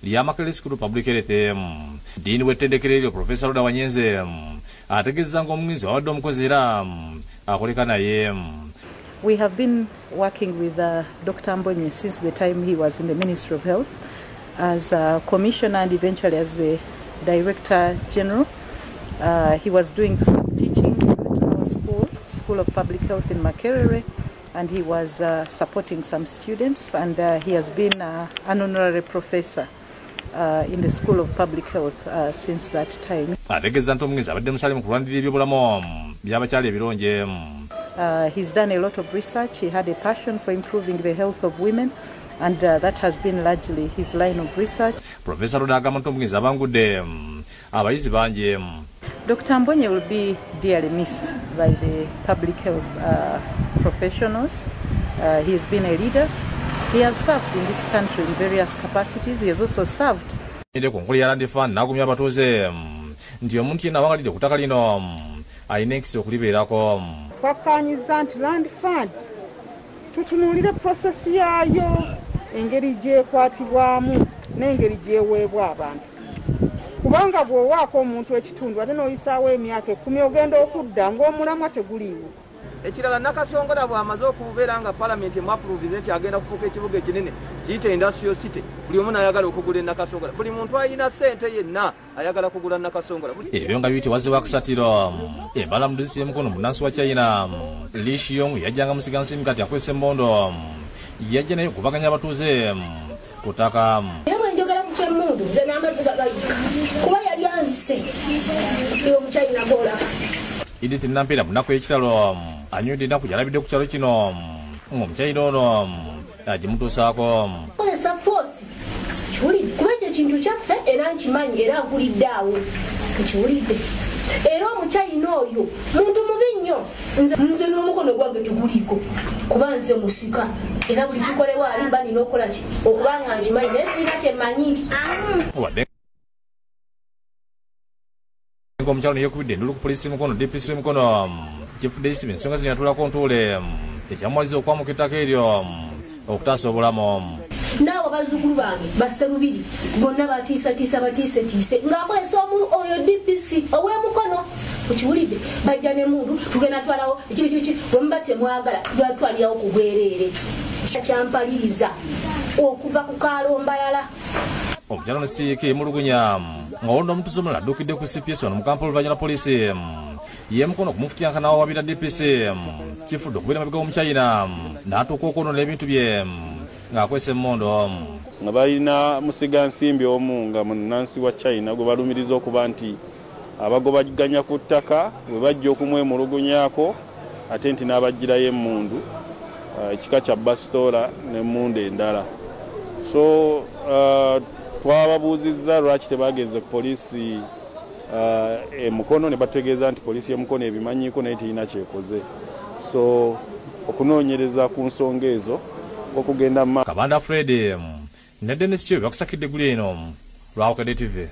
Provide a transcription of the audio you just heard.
Liamakele School Public Health Dean wetendekere Professor Roda Wanyenze ategeza ngo omwizi wadde omukozera akoleka naye. We have been working with Dr. Ambonye since the time he was in the Ministry of Health as a commissioner and eventually as the Director General. He was doing some teaching at our School of Public Health in Makerere, and he was supporting some students, and he has been an honorary professor in the School of Public Health since that time. He's done a lot of research. He had a passion for improving the health of women, and that has been largely his line of research. Professor Dr. Ambonye will be dearly missed by the public health professionals. He has been a leader. He has served in this country in various capacities. He has also served. Kwakanyiza nti Land Fund tutunulire process yayo engeri gyekwatibwamu n'engeri gyeweebwa abantu. Kubanga bw'owaako omuntu ekitundu ate n'oyisaawo emyaka 10 ogenda okudda ng'omulamwa teguliiwo. Ekirala Nakasongola bw'amaze okubeera nga Parliament emu-approve nti agenda kufuuka ekibuga ekinene kiyite industrial city, buli omu n'ayagala okugula Nakasongola. Buli muntu alina ssente yenna ayagala kugula Nakasongola. Ebyo nga biyitibwa wakusatira embala mu disitulikiti y'Emukono munnansi wa China Li Shiyong yajjanga musigansimbi kati akwese emmondo yajja naye okubaganya abatuuze ku ttaka. Njogera ku kyemmundu nze n'amaziga gayika kuba yali anzise y'omuchina gola. Edith Nampera munaku ekitalo anyudde ennaku gyalabidde ku kyalo kino ng'omukyayina ono agimutuusaako. Kozesa force kiwulidde kuba ekyo ekintu kyaffe era nkimanyi era nkulidde awo nkiwulidde. Era omukyayina oyo muntu mubi nnyo, nze n'omukono gwange teguliiko kuba nze musika era buli kikolebwa ali mba nina okukola ki okubanga nkimanyi naye singa kyemmanyi. Omukyalo ne yeekubidde endulu ku poliisi y'Emukono DPC w'Emukono kifudde isibe ensonga zino yatulako ntuule ekyamumaliza okwamuka ettaka eryo okutaasa obulamu. Naawe bazzukulu bange basserubiri bonna batiise ng'akozesa oyo DPC ow'Emukono okiwulidde bajja n'emmundu tugenda twalawo ekibiki bwe muba temwagala twalirawo ku bwereere kyampaliriza okuva ku kalombalala. Omukyalo Nsiiki Mulugunya ng'olunda omutuuze omulala adduukidde ku CPS wano mu Kampala Oluvannyuma Poliisi y'Emukono okumufutyanka n'awawaabira DPC kifudde okubeera emabega w'omukyayina n'atuuka okwonoona ebintu bye ng'akwesa emmondo. Nga balina musigansimbi omu nga munnansi wa China gwe balumiriza okuba nti abagobaganya ku ttaka bwe bajja okumwemulugunyaako ate nti n'abagirayo emmundu ekika kya basitoola n'emmundu endala. So twababuuzizza lwaki tebagenze ku poliisi Emukono ne bategeeza nti poliisi y'Emukono ebimanyiiko naye terina kyekoze. So okunoonyereza ku nsonga ezo okugenda Kabanda Fred ne Dennis Chiyo bakusakidde guli eno Lwawukede TV.